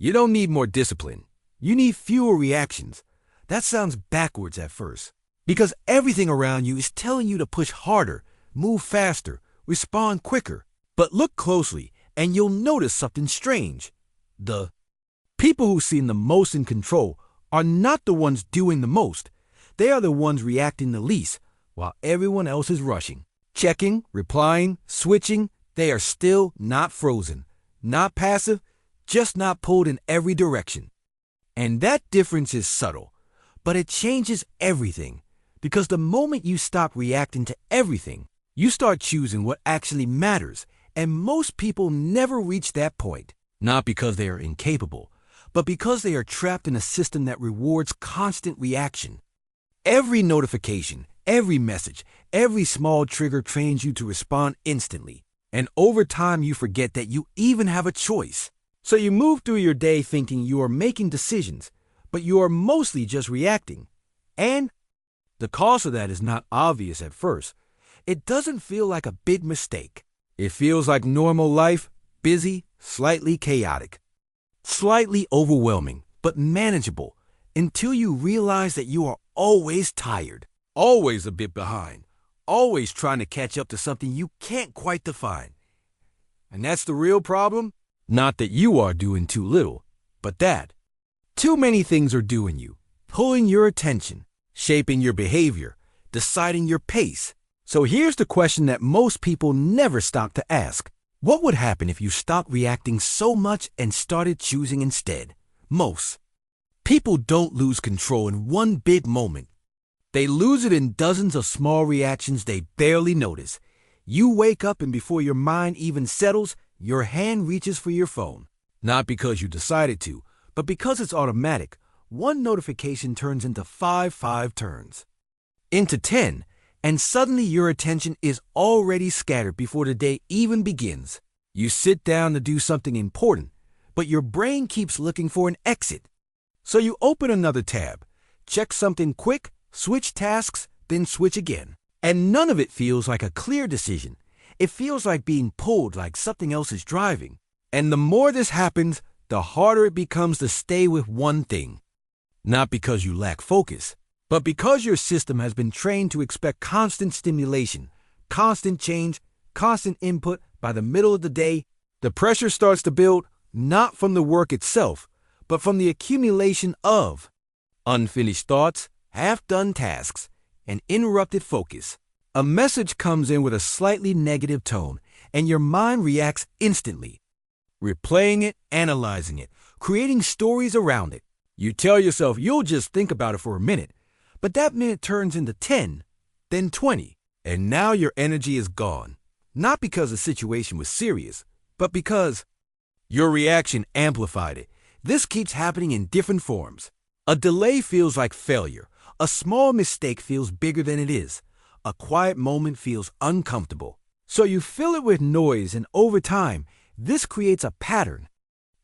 You don't need more discipline. You need fewer reactions. That sounds backwards at first, because everything around you is telling you to push harder, move faster, respond quicker. But look closely, and you'll notice something strange. The people who seem the most in control are not the ones doing the most. They are the ones reacting the least, while everyone else is rushing, checking, replying, switching. They are still not frozen, not passive, just not pulled in every direction. And that difference is subtle, but it changes everything. Because the moment you stop reacting to everything, you start choosing what actually matters. And most people never reach that point, not because they are incapable, but because they are trapped in a system that rewards constant reaction. Every notification, every message, every small trigger trains you to respond instantly. And over time, you forget that you even have a choice. So you move through your day thinking you are making decisions, but you are mostly just reacting. And the cost of that is not obvious at first. It doesn't feel like a big mistake. It feels like normal life, busy, slightly chaotic, slightly overwhelming, but manageable, until you realize that you are always tired, always a bit behind, always trying to catch up to something you can't quite define. And that's the real problem? Not that you are doing too little, but that too many things are doing you, pulling your attention, shaping your behavior, deciding your pace. So here's the question that most people never stop to ask. What would happen if you stopped reacting so much and started choosing instead? Most people don't lose control in one big moment. They lose it in dozens of small reactions they barely notice. You wake up and before your mind even settles, your hand reaches for your phone. Not because you decided to, but because it's automatic. One notification turns into five turns, into 10, and suddenly your attention is already scattered before the day even begins. You sit down to do something important, but your brain keeps looking for an exit. So you open another tab, check something quick, switch tasks, then switch again. And none of it feels like a clear decision. It feels like being pulled, like something else is driving. And the more this happens, the harder it becomes to stay with one thing. Not because you lack focus, but because your system has been trained to expect constant stimulation, constant change, constant input. By the middle of the day, the pressure starts to build, not from the work itself, but from the accumulation of unfinished thoughts, half-done tasks, and interrupted focus. A message comes in with a slightly negative tone, and your mind reacts instantly, replaying it, analyzing it, creating stories around it. You tell yourself you'll just think about it for a minute, but that minute turns into 10, then 20, and now your energy is gone. Not because the situation was serious, but because your reaction amplified it. This keeps happening in different forms. A delay feels like failure. A small mistake feels bigger than it is. A quiet moment feels uncomfortable. So you fill it with noise, and over time, this creates a pattern.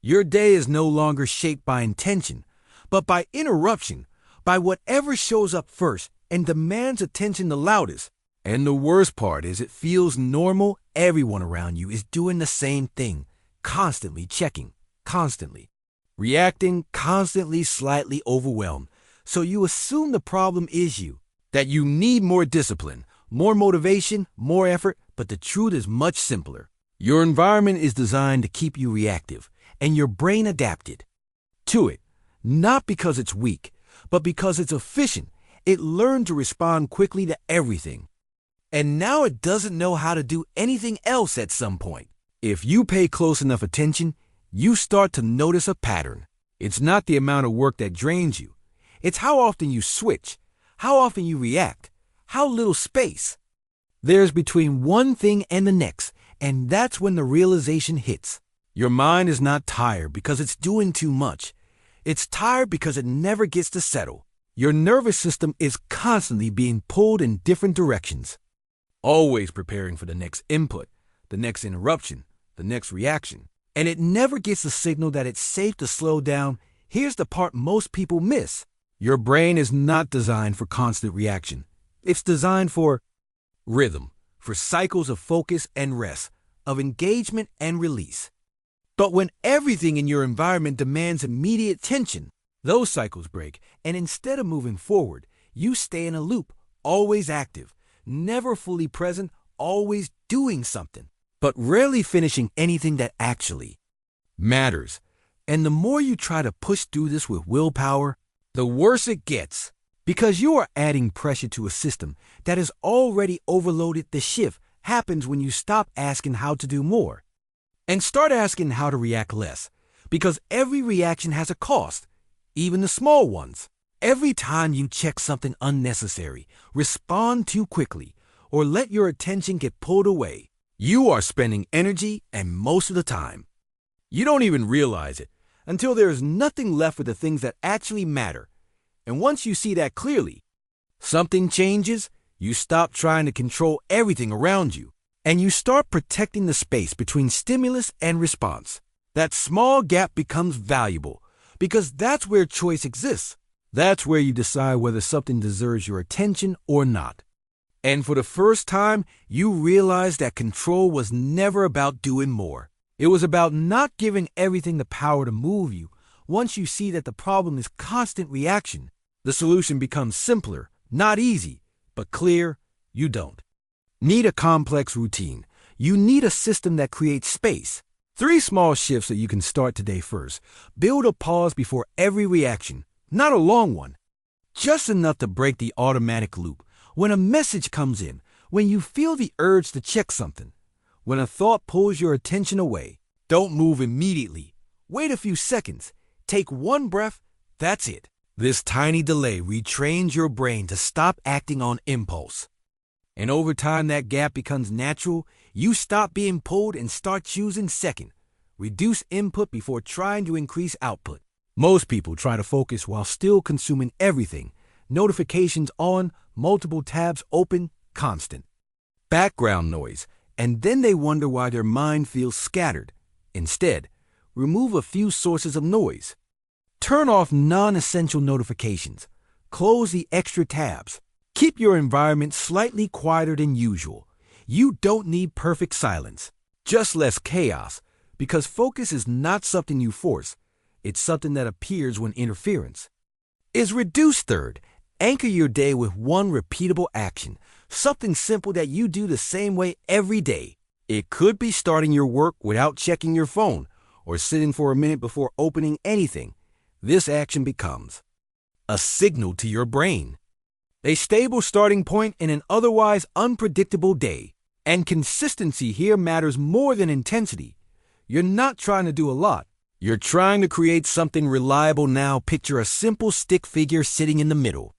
Your day is no longer shaped by intention, but by interruption, by whatever shows up first and demands attention the loudest. And the worst part is it feels normal. Everyone around you is doing the same thing, constantly checking, constantly reacting, constantly slightly overwhelmed. So you assume the problem is you, that you need more discipline, more motivation, more effort, but the truth is much simpler. Your environment is designed to keep you reactive, and your brain adapted to it, not because it's weak, but because it's efficient. It learned to respond quickly to everything. And now it doesn't know how to do anything else at some point. If you pay close enough attention, you start to notice a pattern. It's not the amount of work that drains you. It's how often you switch, how often you react, how little space there's between one thing and the next, and that's when the realization hits. Your mind is not tired because it's doing too much. It's tired because it never gets to settle. Your nervous system is constantly being pulled in different directions, always preparing for the next input, the next interruption, the next reaction. And it never gets the signal that it's safe to slow down. Here's the part most people miss. Your brain is not designed for constant reaction. It's designed for rhythm, for cycles of focus and rest, of engagement and release. But when everything in your environment demands immediate attention, those cycles break, and instead of moving forward, you stay in a loop, always active, never fully present, always doing something, but rarely finishing anything that actually matters. And the more you try to push through this with willpower, the worse it gets, because you are adding pressure to a system that is already overloaded. The shift happens when you stop asking how to do more and start asking how to react less, because every reaction has a cost, even the small ones. Every time you check something unnecessary, respond too quickly, or let your attention get pulled away, you are spending energy, and most of the time, you don't even realize it until there is nothing left for the things that actually matter. And once you see that clearly, something changes. You stop trying to control everything around you, and you start protecting the space between stimulus and response. That small gap becomes valuable, because that's where choice exists. That's where you decide whether something deserves your attention or not. And for the first time, you realize that control was never about doing more. It was about not giving everything the power to move you. Once you see that the problem is constant reaction, the solution becomes simpler, not easy, but clear. You don't need a complex routine. You need a system that creates space. 3 small shifts that you can start today. First, build a pause before every reaction. Not a long one, just enough to break the automatic loop. When a message comes in, when you feel the urge to check something, when a thought pulls your attention away, don't move immediately. Wait a few seconds. Take one breath. That's it. This tiny delay retrains your brain to stop acting on impulse. And over time, that gap becomes natural. You stop being pulled and start choosing second. Reduce input before trying to increase output. Most people try to focus while still consuming everything. Notifications on, multiple tabs open, constant background noise, and then they wonder why their mind feels scattered. Instead, remove a few sources of noise. Turn off non-essential notifications. Close the extra tabs. Keep your environment slightly quieter than usual. You don't need perfect silence, just less chaos, because focus is not something you force. It's something that appears when interference is reduced. Third, anchor your day with one repeatable action, something simple that you do the same way every day. It could be starting your work without checking your phone, or sitting for a minute before opening anything. This action becomes a signal to your brain, a stable starting point in an otherwise unpredictable day. And consistency here matters more than intensity. You're not trying to do a lot. You're trying to create something reliable now. Picture a simple stick figure sitting in the middle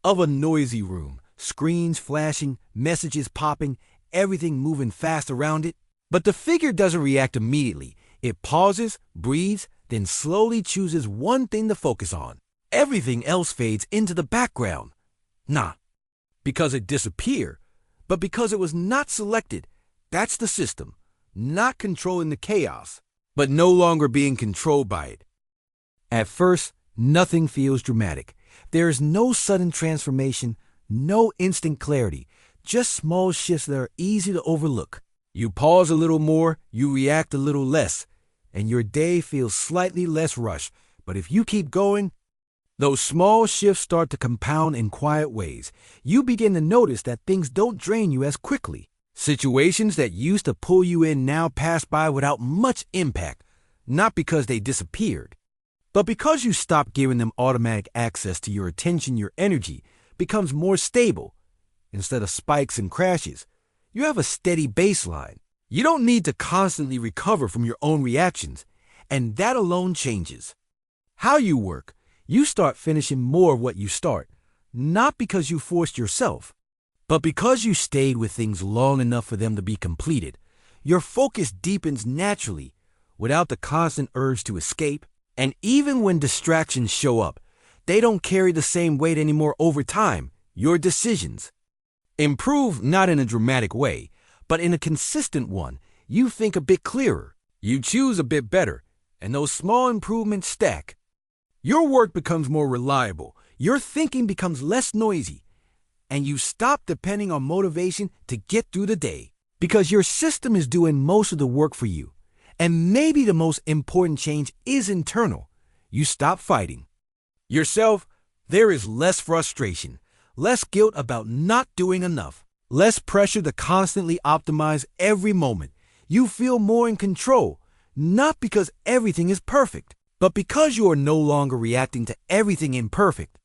of a noisy room, screens flashing, messages popping, everything moving fast around it. But the figure doesn't react immediately. It pauses, breathes, then slowly chooses one thing to focus on. Everything else fades into the background. Not because it disappeared, but because it was not selected. That's the system, not controlling the chaos, but no longer being controlled by it. At first, nothing feels dramatic. There is no sudden transformation, no instant clarity, just small shifts that are easy to overlook. You pause a little more, you react a little less, and your day feels slightly less rushed. But if you keep going, those small shifts start to compound in quiet ways. You begin to notice that things don't drain you as quickly. Situations that used to pull you in now pass by without much impact, not because they disappeared, but because you stop giving them automatic access to your attention. Your energy becomes more stable. Instead of spikes and crashes, you have a steady baseline. You don't need to constantly recover from your own reactions, and that alone changes how you work. You start finishing more of what you start, not because you forced yourself, but because you stayed with things long enough for them to be completed. Your focus deepens naturally, without the constant urge to escape. And even when distractions show up, they don't carry the same weight anymore. Over time, your decisions improve, not in a dramatic way, but in a consistent one. You think a bit clearer, you choose a bit better, and those small improvements stack. Your work becomes more reliable, your thinking becomes less noisy, and you stop depending on motivation to get through the day, because your system is doing most of the work for you. And maybe the most important change is internal. You stop fighting yourself. There is less frustration, less guilt about not doing enough, less pressure to constantly optimize every moment. You feel more in control, not because everything is perfect, but because you are no longer reacting to everything imperfect.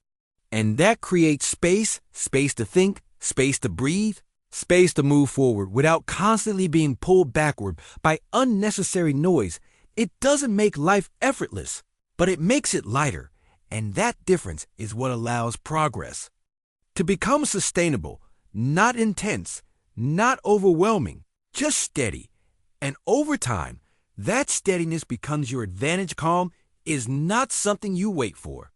And that creates space to think, space to breathe, space to move forward without constantly being pulled backward by unnecessary noise. It doesn't make life effortless, but it makes it lighter. And that difference is what allows progress to become sustainable, not intense, not overwhelming, just steady. And over time, that steadiness becomes your advantage. Calm is not something you wait for.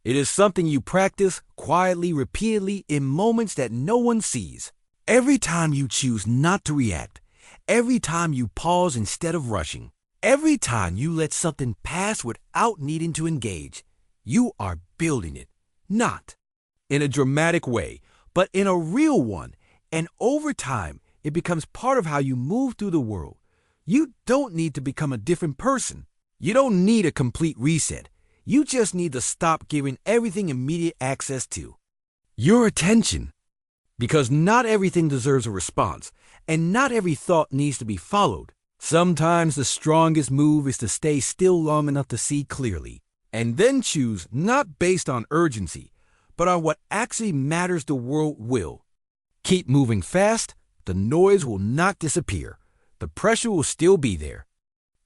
It is something you practice quietly, repeatedly, in moments that no one sees. Every time you choose not to react, every time you pause instead of rushing, every time you let something pass without needing to engage, you are building it, not in a dramatic way, but in a real one. And over time, it becomes part of how you move through the world. You don't need to become a different person. You don't need a complete reset. You just need to stop giving everything immediate access to your attention. Because not everything deserves a response, and not every thought needs to be followed. Sometimes the strongest move is to stay still long enough to see clearly, and then choose not based on urgency, but on what actually matters. The world will keep moving fast. The noise will not disappear. The pressure will still be there.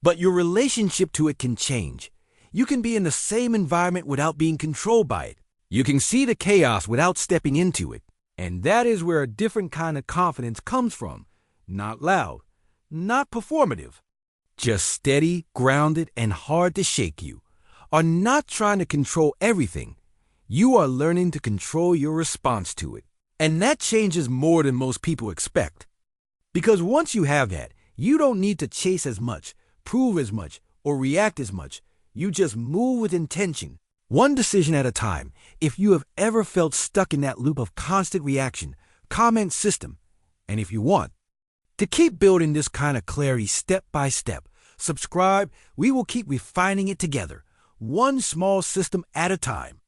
But your relationship to it can change. You can be in the same environment without being controlled by it. You can see the chaos without stepping into it. And that is where a different kind of confidence comes from. Not loud, not performative. Just steady, grounded, and hard to shake. You are not trying to control everything. You are learning to control your response to it. And that changes more than most people expect. Because once you have that, you don't need to chase as much, prove as much, or react as much. You just move with intention, one decision at a time. If you have ever felt stuck in that loop of constant reaction, comment system. And if you want to keep building this kind of clarity step by step, subscribe. We will keep refining it together, one small system at a time.